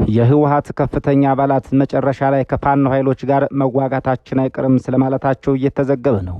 የህወሓት ከፍተኛ አባላት መጨረሻ ላይ ከፋኖ ኃይሎች ጋር መዋጋታችን አይቀርም ስለማለታቸው እየተዘገበ ነው።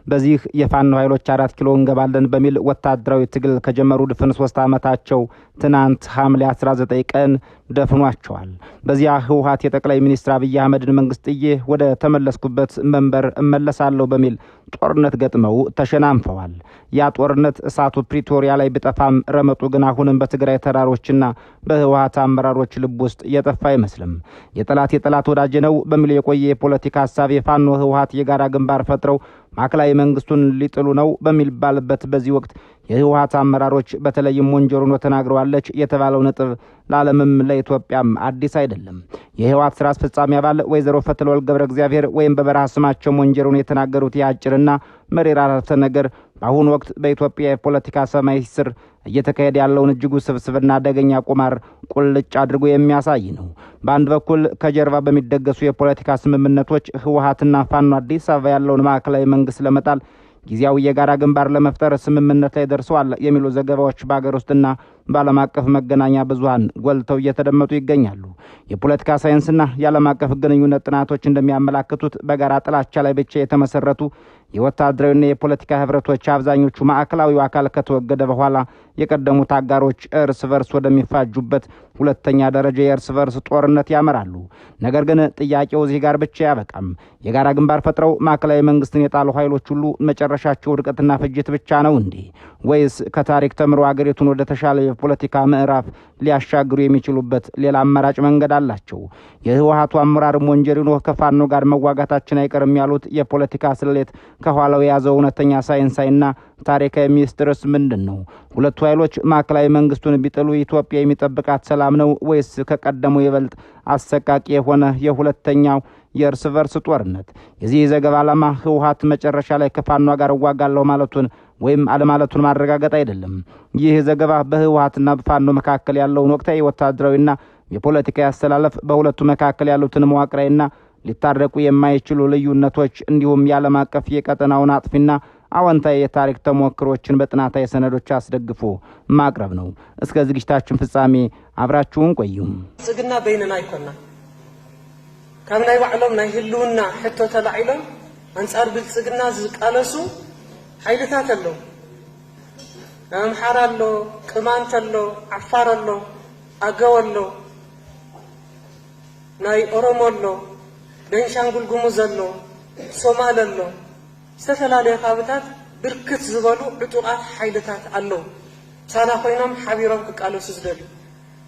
በዚህ የፋኖ ኃይሎች 4 ኪሎ እንገባለን በሚል ወታደራዊ ትግል ከጀመሩ ድፍን 3 ዓመታቸው ትናንት ሐምሌ 19 ቀን ደፍኗቸዋል። በዚያ ህወሓት የጠቅላይ ሚኒስትር አብይ አህመድን መንግስት ጥዬ ወደ ተመለስኩበት መንበር እመለሳለሁ በሚል ጦርነት ገጥመው ተሸናንፈዋል። ያ ጦርነት እሳቱ ፕሪቶሪያ ላይ ቢጠፋም ረመጡ ግን አሁንም በትግራይ ተራሮችና በህወሓት አመራሮች ልብ ውስጥ የጠፋ አይመስልም። የጠላት ወዳጅ ነው በሚል የቆየ የፖለቲካ ሐሳብ የፋኖ ህወሓት የጋራ ግንባር ፈጥረው ማዕከላዊ መንግስቱን ሊጥሉ ነው በሚባልበት በዚህ ወቅት የህወሓት አመራሮች በተለይም ሞንጆሪኖ ተናግረዋለች የተባለው ነጥብ ለዓለምም ለኢትዮጵያም አዲስ አይደለም። የህወሓት ስራ አስፈጻሚ አባል ወይዘሮ ፈትለወልድ ገብረ እግዚአብሔር ወይም በበረሃ ስማቸው ሞንጆሪኖ የተናገሩት ያጭርና መሪር አረፍተ ነገር በአሁኑ ወቅት በኢትዮጵያ የፖለቲካ ሰማይ ስር እየተካሄደ ያለውን እጅጉ ስብስብና አደገኛ ቁማር ቁልጭ አድርጎ የሚያሳይ ነው። በአንድ በኩል ከጀርባ በሚደገሱ የፖለቲካ ስምምነቶች ህወሓትና ፋኖ አዲስ አበባ ያለውን ማዕከላዊ መንግስት ለመጣል ጊዜያዊ የጋራ ግንባር ለመፍጠር ስምምነት ላይ ደርሰዋል የሚሉ ዘገባዎች በአገር ውስጥና በዓለም አቀፍ መገናኛ ብዙሃን ጎልተው እየተደመጡ ይገኛሉ። የፖለቲካ ሳይንስና የዓለም አቀፍ ግንኙነት ጥናቶች እንደሚያመላክቱት በጋራ ጥላቻ ላይ ብቻ የተመሰረቱ የወታደራዊና የፖለቲካ ህብረቶች አብዛኞቹ ማዕከላዊው አካል ከተወገደ በኋላ የቀደሙት አጋሮች እርስ በርስ ወደሚፋጁበት ሁለተኛ ደረጃ የእርስ በርስ ጦርነት ያመራሉ። ነገር ግን ጥያቄው እዚህ ጋር ብቻ ያበቃም። የጋራ ግንባር ፈጥረው ማዕከላዊ መንግስትን የጣሉ ኃይሎች ሁሉ መጨረሻቸው ውድቀትና ፍጅት ብቻ ነው እንዴ? ወይስ ከታሪክ ተምሮ አገሪቱን ወደ ተሻለ የፖለቲካ ምዕራፍ ሊያሻግሩ የሚችሉበት ሌላ አማራጭ መንገድ አላቸው? የህወሓቱ አመራር ሞንጆሪኖ ከፋኖ ጋር መዋጋታችን አይቀርም ያሉት የፖለቲካ ስሌት ከኋላው የያዘው እውነተኛ ሳይንሳዊና ታሪካዊ ሚስጥርስ ምንድን ነው? ሁለቱ ኃይሎች ማዕከላዊ መንግስቱን ቢጥሉ ኢትዮጵያ የሚጠብቃት ሰላም ነው ወይስ ከቀደመው ይበልጥ አሰቃቂ የሆነ የሁለተኛው የእርስ በርስ ጦርነት? የዚህ ዘገባ ዓላማ ህወሓት መጨረሻ ላይ ከፋኖ ጋር እዋጋለሁ ማለቱን ወይም አለማለቱን ማረጋገጥ አይደለም። ይህ ዘገባ በህወሓትና በፋኖ መካከል ያለውን ወቅታዊ ወታደራዊና የፖለቲካ ያስተላለፍ በሁለቱ መካከል ያሉትን መዋቅራዊና ሊታረቁ የማይችሉ ልዩነቶች እንዲሁም የዓለም አቀፍ የቀጠናውን አጥፊና አዎንታዊ የታሪክ ተሞክሮችን በጥናታዊ ሰነዶች አስደግፎ ማቅረብ ነው። እስከ ዝግጅታችን ፍጻሜ አብራችሁን ቆዩም። ጽግና በይነና ይኮና ካብ ናይ ባዕሎም ናይ ህልውና ሕቶ ተላዒሎም አንጻር ብልጽግና ዝቃለሱ ኃይልታት አለው። አምሓራ አሎ፣ ቅማንት አሎ፣ ዓፋር አሎ፣ አገው አሎ፣ ናይ ኦሮሞ አሎ፣ ቤንሻንጉል ጉሙዝ አሎ፣ ሶማሌ አሎ፣ ዝተፈላለዩ ካብታት ብርክት ዝበሉ ዕጡቃት ኃይልታት አለው። ሳና ኮይኖም ሓቢሮም ክቃለሱ ዝደልዩ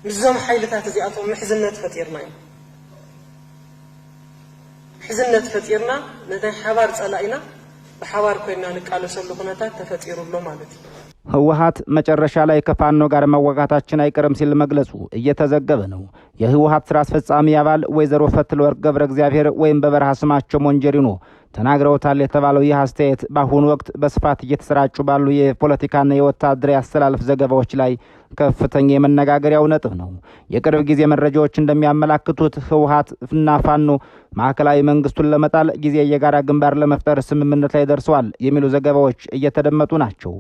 ንዞም ኃይልታት እዚኣቶም ምሕዝነት ፈጢርና እዩ። ሕዝነት ፈጢርና ነታይ ሓባር ጸላኢና በሐዋር ኮይና ንቃለሰሉ ሁኔታት ተፈጥሮሎ ማለት ነው። ህወሓት መጨረሻ ላይ ከፋኖ ጋር መዋጋታችን አይቀርም ሲል መግለጹ እየተዘገበ ነው። የህወሓት ስራ አስፈጻሚ አባል ወይዘሮ ፈትለወልድ ገብረ እግዚአብሔር ወይም በበረሃ ስማቸው ሞንጆሪኖ ተናግረውታል የተባለው ይህ አስተያየት በአሁኑ ወቅት በስፋት እየተሰራጩ ባሉ የፖለቲካና የወታደራዊ አስተላለፍ ዘገባዎች ላይ ከፍተኛ የመነጋገሪያው ነጥብ ነው። የቅርብ ጊዜ መረጃዎች እንደሚያመላክቱት ህወሓትና ፋኖ ማዕከላዊ መንግስቱን ለመጣል ጊዜ የጋራ ግንባር ለመፍጠር ስምምነት ላይ ደርሰዋል የሚሉ ዘገባዎች እየተደመጡ ናቸው።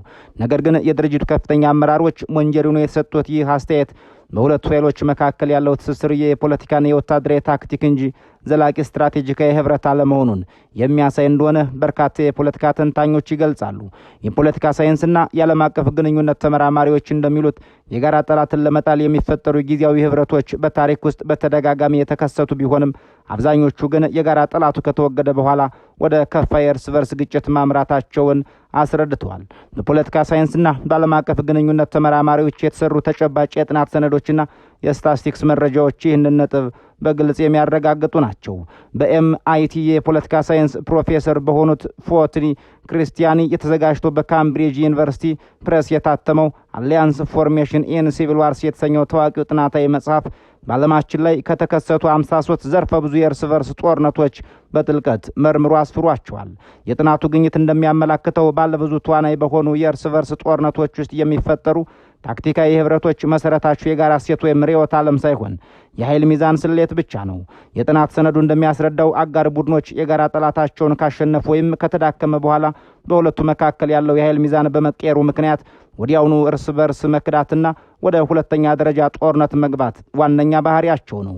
ነገር ግን የድርጅቱ ከፍተኛ አመራሮች ሞንጆሪኖ የሰጡት ይህ አስተያየት በሁለቱ ኃይሎች መካከል ያለው ትስስር የፖለቲካና የወታደራዊ ታክቲክ እንጂ ዘላቂ ስትራቴጂካዊ ህብረት አለመሆኑን የሚያሳይ እንደሆነ በርካታ የፖለቲካ ተንታኞች ይገልጻሉ። የፖለቲካ ሳይንስና የዓለም አቀፍ ግንኙነት ተመራማሪዎች እንደሚሉት የጋራ ጠላትን ለመጣል የሚፈጠሩ ጊዜያዊ ህብረቶች በታሪክ ውስጥ በተደጋጋሚ የተከሰቱ ቢሆንም አብዛኞቹ ግን የጋራ ጠላቱ ከተወገደ በኋላ ወደ ከፋ የእርስ በርስ ግጭት ማምራታቸውን አስረድተዋል። በፖለቲካ ሳይንስና በዓለም አቀፍ ግንኙነት ተመራማሪዎች የተሰሩ ተጨባጭ የጥናት ሰነዶችና የስታቲስቲክስ መረጃዎች ይህንን ነጥብ በግልጽ የሚያረጋግጡ ናቸው። በኤምአይቲ የፖለቲካ ሳይንስ ፕሮፌሰር በሆኑት ፎትኒ ክርስቲያኒ የተዘጋጅቶ በካምብሪጅ ዩኒቨርሲቲ ፕሬስ የታተመው አሊያንስ ፎርሜሽን ኢን ሲቪል ዋርስ የተሰኘው ታዋቂው ጥናታዊ መጽሐፍ በዓለማችን ላይ ከተከሰቱ 53 ዘርፈ ብዙ የእርስ በርስ ጦርነቶች በጥልቀት መርምሮ አስፍሯቸዋል። የጥናቱ ግኝት እንደሚያመላክተው ባለብዙ ተዋናይ በሆኑ የእርስ በርስ ጦርነቶች ውስጥ የሚፈጠሩ ታክቲካዊ ህብረቶች መሰረታቸው የጋራ እሴት ወይም ርዕዮተ ዓለም ሳይሆን የኃይል ሚዛን ስሌት ብቻ ነው። የጥናት ሰነዱ እንደሚያስረዳው አጋር ቡድኖች የጋራ ጠላታቸውን ካሸነፉ ወይም ከተዳከመ በኋላ በሁለቱ መካከል ያለው የኃይል ሚዛን በመቀየሩ ምክንያት ወዲያውኑ እርስ በርስ መክዳትና ወደ ሁለተኛ ደረጃ ጦርነት መግባት ዋነኛ ባህሪያቸው ነው።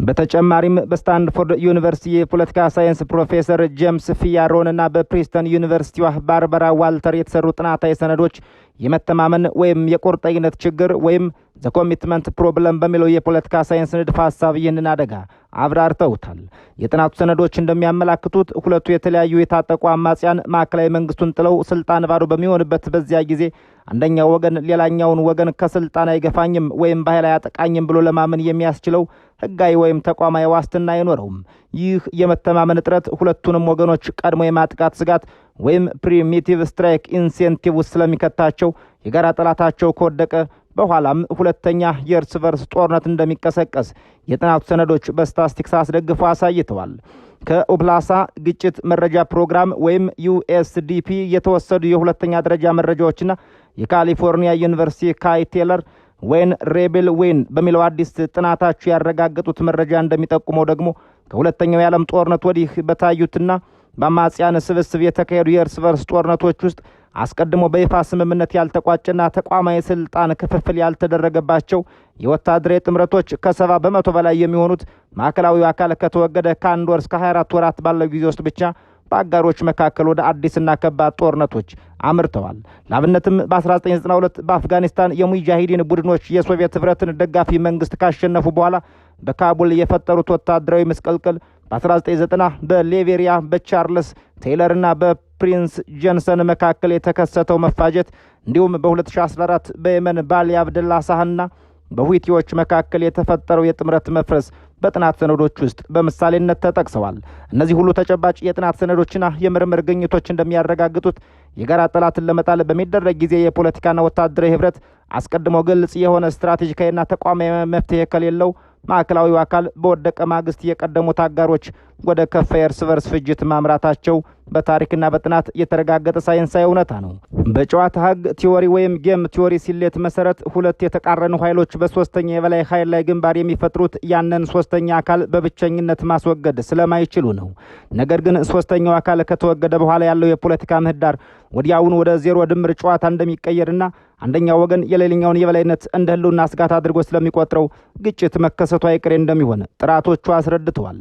በተጨማሪም በስታንፎርድ ዩኒቨርሲቲ የፖለቲካ ሳይንስ ፕሮፌሰር ጄምስ ፊያሮን እና በፕሪስተን ዩኒቨርሲቲዋ ባርበራ ዋልተር የተሰሩ ጥናታዊ ሰነዶች የመተማመን ወይም የቁርጠኝነት ችግር ወይም ዘ ኮሚትመንት ፕሮብለም በሚለው የፖለቲካ ሳይንስ ንድፈ ሐሳብ ይህንን አደጋ አብራርተውታል። የጥናቱ ሰነዶች እንደሚያመላክቱት ሁለቱ የተለያዩ የታጠቁ አማጽያን ማዕከላዊ መንግስቱን ጥለው ስልጣን ባዶ በሚሆንበት በዚያ ጊዜ አንደኛው ወገን ሌላኛውን ወገን ከስልጣን አይገፋኝም ወይም በኃይል አያጠቃኝም ብሎ ለማመን የሚያስችለው ህጋዊ ወይም ተቋማዊ ዋስትና አይኖረውም። ይህ የመተማመን እጥረት ሁለቱንም ወገኖች ቀድሞ የማጥቃት ስጋት ወይም ፕሪሚቲቭ ስትራይክ ኢንሴንቲቭ ውስጥ ስለሚከታቸው የጋራ ጠላታቸው ከወደቀ በኋላም ሁለተኛ የእርስ በርስ ጦርነት እንደሚቀሰቀስ የጥናቱ ሰነዶች በስታቲስቲክስ አስደግፈው አሳይተዋል። ከኦፕላሳ ግጭት መረጃ ፕሮግራም ወይም USDP የተወሰዱ የሁለተኛ ደረጃ መረጃዎችና የካሊፎርኒያ ዩኒቨርሲቲ ካይ ቴለር ዌን ሬቤል ዌን በሚለው አዲስ ጥናታቸው ያረጋገጡት መረጃ እንደሚጠቁመው ደግሞ ከሁለተኛው የዓለም ጦርነት ወዲህ በታዩትና በአማጽያን ስብስብ የተካሄዱ የእርስ በርስ ጦርነቶች ውስጥ አስቀድሞ በይፋ ስምምነት ያልተቋጨና ተቋማዊ ስልጣን ክፍፍል ያልተደረገባቸው የወታደራዊ ጥምረቶች ከ70 በመቶ በላይ የሚሆኑት ማዕከላዊ አካል ከተወገደ ከ1 ወር እስከ 24 ወራት ባለው ጊዜ ውስጥ ብቻ በአጋሮች መካከል ወደ አዲስና ከባድ ጦርነቶች አምርተዋል። ለአብነትም በ1992 በአፍጋኒስታን የሙጃሂዲን ቡድኖች የሶቪየት ህብረትን ደጋፊ መንግስት ካሸነፉ በኋላ በካቡል የፈጠሩት ወታደራዊ ምስቅልቅል፣ በ1990 በሊቤሪያ በቻርልስ ቴይለርና በፕሪንስ ጀንሰን መካከል የተከሰተው መፋጀት እንዲሁም በ2014 በየመን ባሊ አብደላ ሳህና በሁቲዎች መካከል የተፈጠረው የጥምረት መፍረስ በጥናት ሰነዶች ውስጥ በምሳሌነት ተጠቅሰዋል። እነዚህ ሁሉ ተጨባጭ የጥናት ሰነዶችና የምርምር ግኝቶች እንደሚያረጋግጡት የጋራ ጠላትን ለመጣል በሚደረግ ጊዜ የፖለቲካና ወታደራዊ ህብረት አስቀድሞ ግልጽ የሆነ ስትራቴጂካዊና ተቋማዊ መፍትሄ ከሌለው ማዕከላዊው አካል በወደቀ ማግስት የቀደሙት አጋሮች ወደ ከፋ የእርስ በርስ ፍጅት ማምራታቸው በታሪክና በጥናት የተረጋገጠ ሳይንሳዊ እውነታ ነው። በጨዋታ ህግ ቲዎሪ ወይም ጌም ቲዎሪ ሲሌት መሰረት ሁለት የተቃረኑ ኃይሎች በሶስተኛ የበላይ ኃይል ላይ ግንባር የሚፈጥሩት ያንን ሶስተኛ አካል በብቸኝነት ማስወገድ ስለማይችሉ ነው። ነገር ግን ሶስተኛው አካል ከተወገደ በኋላ ያለው የፖለቲካ ምህዳር ወዲያውኑ ወደ ዜሮ ድምር ጨዋታ እንደሚቀየርና አንደኛው ወገን የሌላኛውን የበላይነት እንደ ህልውና ስጋት አድርጎ ስለሚቆጥረው ግጭት መከሰቱ አይቀሬ እንደሚሆን ጥራቶቹ አስረድተዋል።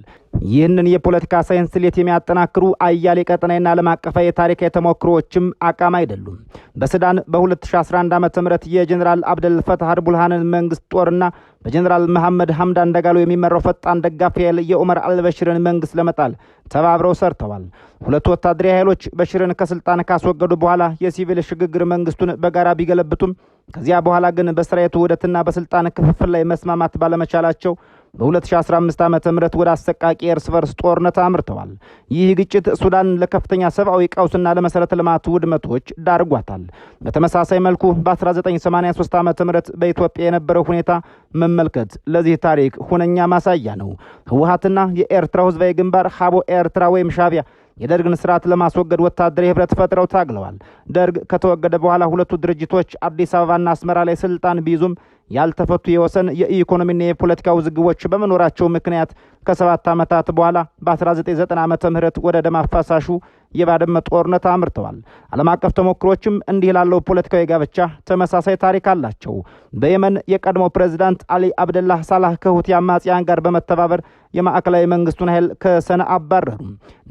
ይህንን የፖለቲካ ሳይንስ ስሌት የሚያጠናክሩ አያሌ ቀጠናዊና ዓለም አቀፋዊ የታሪካዊ ተሞክሮዎችም አቃም አይደሉም። በሱዳን በ2011 ዓ.ም የጀኔራል አብደል ፈታህ አልቡርሃንን መንግስት ጦርና በጀኔራል መሐመድ ሐምዳን ደጋሎ የሚመራው ፈጣን ደጋፊ ኃይል የኡመር አልበሽርን መንግስት ለመጣል ተባብረው ሰርተዋል። ሁለቱ ወታደራዊ ኃይሎች በሽርን ከስልጣን ካስወገዱ በኋላ የሲቪል ሽግግር መንግስቱን በጋራ ቢገለብጡም ከዚያ በኋላ ግን በሰራዊቱ ውህደትና በስልጣን ክፍፍል ላይ መስማማት ባለመቻላቸው በ2015 ዓ.ም ወደ አሰቃቂ የእርስ በርስ ጦርነት አምርተዋል። ይህ ግጭት ሱዳን ለከፍተኛ ሰብአዊ ቀውስና ለመሰረተ ልማት ውድመቶች ዳርጓታል። በተመሳሳይ መልኩ በ1983 ዓ.ም በኢትዮጵያ የነበረው ሁኔታ መመልከት ለዚህ ታሪክ ሁነኛ ማሳያ ነው። ህወሓትና የኤርትራው ህዝባዊ ግንባር ሀቦ ኤርትራ ወይም ሻዕቢያ የደርግን ስርዓት ለማስወገድ ወታደራዊ ህብረት ፈጥረው ታግለዋል። ደርግ ከተወገደ በኋላ ሁለቱ ድርጅቶች አዲስ አበባና አስመራ ላይ ስልጣን ቢይዙም ያልተፈቱ የወሰን የኢኮኖሚና የፖለቲካ ውዝግቦች በመኖራቸው ምክንያት ከ7 ዓመታት በኋላ በ1990 ዓመተ ምህረት ወደ ደም አፋሳሹ የባድመ ጦርነት አምርተዋል። ዓለም አቀፍ ተሞክሮችም እንዲህ ላለው ፖለቲካዊ ጋብቻ ተመሳሳይ ታሪክ አላቸው። በየመን የቀድሞ ፕሬዝዳንት አሊ አብደላህ ሳላህ ከሁቲ አማጽያን ጋር በመተባበር የማዕከላዊ መንግስቱን ኃይል ከሰነ አባረሩ።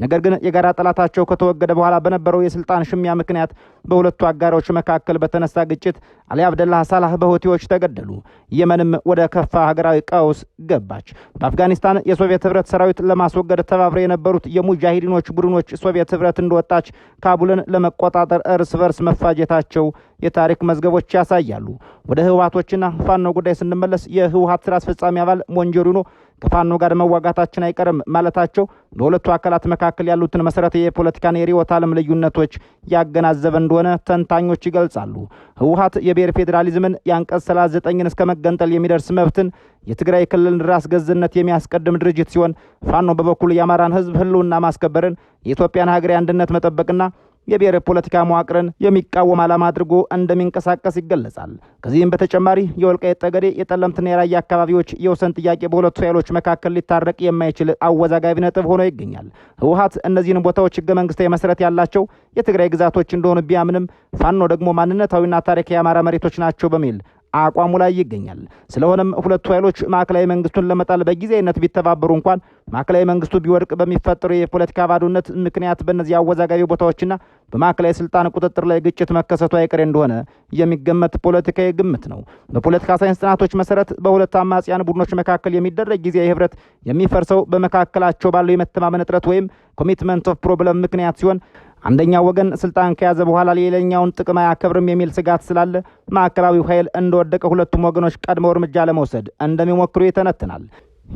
ነገር ግን የጋራ ጠላታቸው ከተወገደ በኋላ በነበረው የስልጣን ሽሚያ ምክንያት በሁለቱ አጋሮች መካከል በተነሳ ግጭት አሊ አብደላህ ሳላህ በሁቲዎች ተገደሉ። የመንም ወደ ከፋ ሀገራዊ ቀውስ ገባች። በአፍጋኒስታን የሶቪየት ህብረት ሰራዊት ለማስወገድ ተባብረው የነበሩት የሙጃሂዲኖች ቡድኖች ሶቪየት ህብረት እንደወጣች ካቡልን ለመቆጣጠር እርስ በርስ መፋጀታቸው የታሪክ መዝገቦች ያሳያሉ። ወደ ህወሓቶችና ፋኖ ጉዳይ ስንመለስ የህወሓት ስራ አስፈጻሚ አባል ሞንጆሪኖ ከፋኖ ጋር መዋጋታችን አይቀርም ማለታቸው በሁለቱ አካላት መካከል ያሉትን መሰረታዊ የፖለቲካና የርዕዮተ ዓለም ልዩነቶች ያገናዘበ እንደሆነ ተንታኞች ይገልጻሉ። ህወሓት የብሔር ፌዴራሊዝምን የአንቀጽ 39ን እስከ መገንጠል የሚደርስ መብትን የትግራይ ክልል ራስ ገዝነት የሚያስቀድም ድርጅት ሲሆን ፋኖ በበኩሉ የአማራን ህዝብ ህልውና ማስከበርን፣ የኢትዮጵያን ሀገራዊ አንድነት መጠበቅና የብሔር ፖለቲካ መዋቅርን የሚቃወም ዓላማ አድርጎ እንደሚንቀሳቀስ ይገለጻል። ከዚህም በተጨማሪ የወልቃይት ጠገዴ፣ የጠለምትና የራያ አካባቢዎች የወሰን ጥያቄ በሁለቱ ኃይሎች መካከል ሊታረቅ የማይችል አወዛጋቢ ነጥብ ሆኖ ይገኛል። ህወሓት እነዚህን ቦታዎች ህገ መንግስታዊ መሰረት ያላቸው የትግራይ ግዛቶች እንደሆኑ ቢያምንም ፋኖ ደግሞ ማንነታዊና ታሪካዊ የአማራ መሬቶች ናቸው በሚል አቋሙ ላይ ይገኛል። ስለሆነም ሁለቱ ኃይሎች ማዕከላዊ መንግስቱን ለመጣል በጊዜያዊነት ቢተባበሩ እንኳን ማዕከላዊ መንግስቱ ቢወድቅ በሚፈጠረው የፖለቲካ ባዶነት ምክንያት በእነዚህ አወዛጋቢ ቦታዎችና በማዕከላዊ ስልጣን ቁጥጥር ላይ ግጭት መከሰቱ አይቀሬ እንደሆነ የሚገመት ፖለቲካዊ ግምት ነው። በፖለቲካ ሳይንስ ጥናቶች መሰረት በሁለት አማጽያን ቡድኖች መካከል የሚደረግ ጊዜያዊ ህብረት የሚፈርሰው በመካከላቸው ባለው የመተማመን እጥረት ወይም ኮሚትመንት ኦፍ ፕሮብለም ምክንያት ሲሆን አንደኛው ወገን ስልጣን ከያዘ በኋላ ሌላኛውን ጥቅም አያከብርም የሚል ስጋት ስላለ ማዕከላዊው ኃይል እንደወደቀ ሁለቱም ወገኖች ቀድመው እርምጃ ለመውሰድ እንደሚሞክሩ ይተነትናል።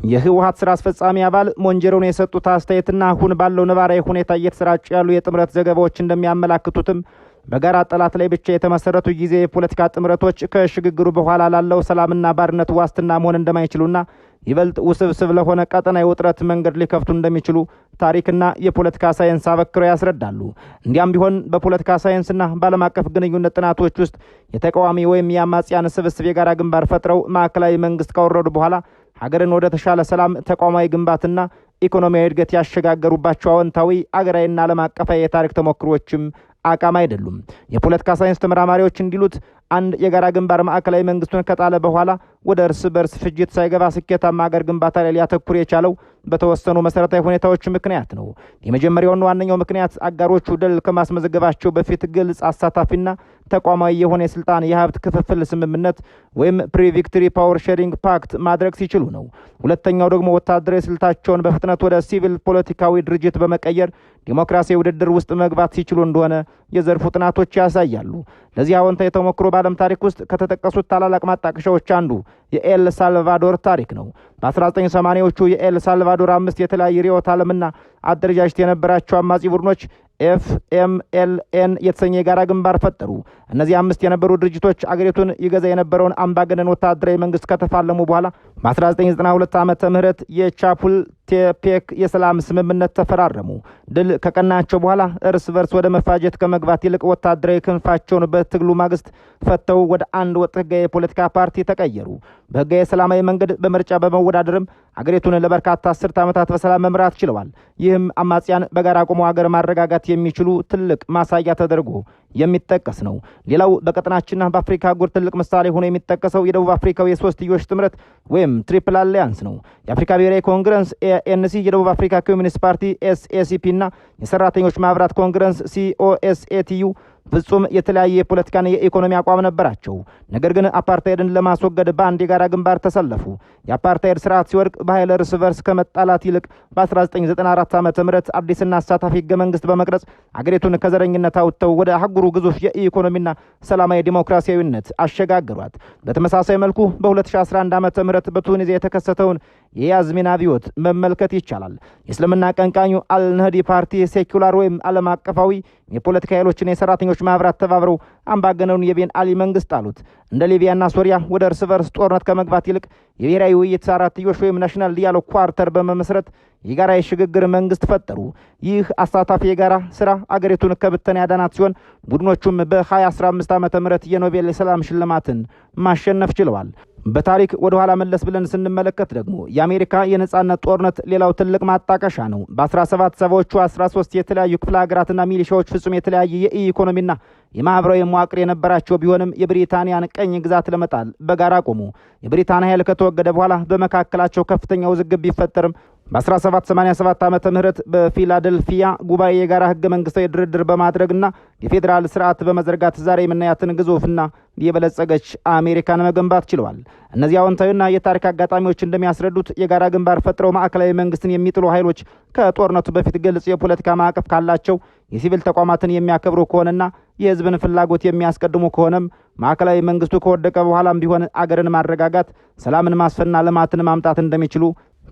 የህወሓት ስራ አስፈጻሚ አባል ሞንጀሮን የሰጡት አስተያየትና አሁን ባለው ነባራዊ ሁኔታ እየተሰራጩ ያሉ የጥምረት ዘገባዎች እንደሚያመላክቱትም በጋራ ጠላት ላይ ብቻ የተመሰረቱ ጊዜ የፖለቲካ ጥምረቶች ከሽግግሩ በኋላ ላለው ሰላምና ባርነት ዋስትና መሆን እንደማይችሉና ይበልጥ ውስብስብ ለሆነ ቀጠናዊ ውጥረት መንገድ ሊከፍቱ እንደሚችሉ ታሪክና የፖለቲካ ሳይንስ አበክረው ያስረዳሉ። እንዲያም ቢሆን በፖለቲካ ሳይንስና በዓለም አቀፍ ግንኙነት ጥናቶች ውስጥ የተቃዋሚ ወይም የአማጽያን ስብስብ የጋራ ግንባር ፈጥረው ማዕከላዊ መንግስት ካወረዱ በኋላ ሀገርን ወደ ተሻለ ሰላም፣ ተቋማዊ ግንባትና ኢኮኖሚያዊ እድገት ያሸጋገሩባቸው አዎንታዊ አገራዊና ዓለም አቀፋዊ የታሪክ ተሞክሮዎችም አቃም አይደሉም። የፖለቲካ ሳይንስ ተመራማሪዎች እንዲሉት አንድ የጋራ ግንባር ማዕከላዊ መንግስቱን ከጣለ በኋላ ወደ እርስ በርስ ፍጅት ሳይገባ ስኬታማ ሀገር ግንባታ ላይ ሊያተኩር የቻለው በተወሰኑ መሰረታዊ ሁኔታዎች ምክንያት ነው። የመጀመሪያውና ዋነኛው ምክንያት አጋሮቹ ድል ከማስመዘገባቸው በፊት ግልጽ፣ አሳታፊና ተቋማዊ የሆነ የስልጣን የሀብት ክፍፍል ስምምነት ወይም ፕሪ-ቪክቶሪ ፓወር ሼሪንግ ፓክት ማድረግ ሲችሉ ነው። ሁለተኛው ደግሞ ወታደራዊ ስልታቸውን በፍጥነት ወደ ሲቪል ፖለቲካዊ ድርጅት በመቀየር ዲሞክራሲያዊ ውድድር ውስጥ መግባት ሲችሉ እንደሆነ የዘርፉ ጥናቶች ያሳያሉ። ለዚህ አዎንታዊ ተሞክሮ በዓለም ታሪክ ውስጥ ከተጠቀሱት ታላላቅ ማጣቀሻዎች አንዱ የኤል ሳልቫዶር ታሪክ ነው። በ1980ዎቹ የኤል ሳልቫዶር 5 የተለያየ ርዕዮተ ዓለምና አደረጃጀት የነበራቸው አማጺ ቡድኖች ኤፍኤምኤልኤን የተሰኘ የጋራ ግንባር ፈጠሩ። እነዚህ 5 የነበሩ ድርጅቶች አገሪቱን ይገዛ የነበረውን አምባገነን ወታደራዊ መንግስት ከተፋለሙ በኋላ በ1992 ዓመተ ምህረት የቻፑልቴፔክ የሰላም ስምምነት ተፈራረሙ። ድል ከቀናቸው በኋላ እርስ በርስ ወደ መፋጀት ከመግባት ይልቅ ወታደራዊ ክንፋቸውን በትግሉ ማግስት ፈተው ወደ አንድ ወጥ ህጋዊ የፖለቲካ ፓርቲ ተቀየሩ። በህጋዊ ሰላማዊ መንገድ በምርጫ በመወዳደርም አገሪቱን ለበርካታ 10 ዓመታት በሰላም መምራት ችለዋል። ይህም አማጽያን በጋራ ቆመው ሀገር ማረጋጋት የሚችሉ ትልቅ ማሳያ ተደርጎ የሚጠቀስ ነው። ሌላው በቀጠናችንና በአፍሪካ አህጉር ትልቅ ምሳሌ ሆኖ የሚጠቀሰው የደቡብ አፍሪካው የሶስትዮሽ ጥምረት ወይም ትሪፕል አሊያንስ ነው። የአፍሪካ ብሔራዊ ኮንግረስ ኤኤንሲ፣ የደቡብ አፍሪካ ኮሚኒስት ፓርቲ ኤስኤሲፒ እና የሰራተኞች ማህበራት ኮንግረስ ሲኦኤስኤቲዩ ፍጹም የተለያየ የፖለቲካና የኢኮኖሚ አቋም ነበራቸው። ነገር ግን አፓርታይድን ለማስወገድ በአንድ የጋራ ግንባር ተሰለፉ። የአፓርታይድ ስርዓት ሲወድቅ በኃይል እርስ በርስ ከመጣላት ይልቅ በ1994 ዓመተ ምህረት አዲስና አሳታፊ ህገ መንግስት በመቅረጽ አገሪቱን ከዘረኝነት አውጥተው ወደ አህጉሩ ግዙፍ የኢኮኖሚና ሰላማዊ ዲሞክራሲያዊነት አሸጋግሯት። በተመሳሳይ መልኩ በ2011 ዓመተ ምህረት በቱኒዚያ የተከሰተውን የያዝሚን አብዮት መመልከት ይቻላል። የእስልምና ቀንቃኙ አልነህዲ ፓርቲ ሴኩላር ወይም ዓለም አቀፋዊ የፖለቲካ ኃይሎችና የሰራተኞች ማህበራት ተባብረው አምባገነኑን የቤን አሊ መንግስት አሉት። እንደ ሊቢያና ሶሪያ ወደ እርስ በርስ ጦርነት ከመግባት ይልቅ የብሔራዊ ውይይት አራትዮሽ ወይም ናሽናል ዲያሎግ ኳርተር በመመስረት የጋራ የሽግግር መንግስት ፈጠሩ። ይህ አሳታፊ የጋራ ስራ አገሪቱን ከብተና ያዳናት ሲሆን ቡድኖቹም በ2015 ዓመተ ምህረት የኖቤል የሰላም ሽልማትን ማሸነፍ ችለዋል። በታሪክ ወደ ኋላ መለስ ብለን ስንመለከት ደግሞ የአሜሪካ የነጻነት ጦርነት ሌላው ትልቅ ማጣቀሻ ነው። በ1770ዎቹ 13 የተለያዩ ክፍለ ሀገራትና ሚሊሻዎች ፍጹም የተለያየ የኢኮኖሚና የማህበራዊ መዋቅር የነበራቸው ቢሆንም የብሪታንያን ቀኝ ግዛት ለመጣል በጋራ ቆሙ። የብሪታንያ ኃይል ከተወገደ በኋላ በመካከላቸው ከፍተኛ ውዝግብ ቢፈጠርም በ1787 ዓመተ ምህረት በፊላደልፊያ ጉባኤ የጋራ ህገ መንግስታዊ ድርድር በማድረግና የፌዴራል ስርዓት በመዘርጋት ዛሬ የምናያትን ግዙፍና የበለጸገች አሜሪካን መገንባት ችለዋል። እነዚህ አዎንታዊና የታሪክ አጋጣሚዎች እንደሚያስረዱት የጋራ ግንባር ፈጥረው ማዕከላዊ መንግስትን የሚጥሉ ኃይሎች ከጦርነቱ በፊት ግልጽ የፖለቲካ ማዕቀፍ ካላቸው፣ የሲቪል ተቋማትን የሚያከብሩ ከሆነና የህዝብን ፍላጎት የሚያስቀድሙ ከሆነም ማዕከላዊ መንግስቱ ከወደቀ በኋላም ቢሆን አገርን ማረጋጋት፣ ሰላምን ማስፈንና ልማትን ማምጣት እንደሚችሉ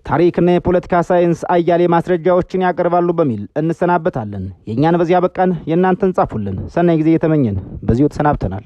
ታሪክና የፖለቲካ ሳይንስ አያሌ ማስረጃዎችን ያቀርባሉ በሚል እንሰናበታለን። የእኛን በዚያ በቃን። የእናንተን ጻፉልን። ሰናይ ጊዜ እየተመኘን በዚሁ ተሰናብተናል።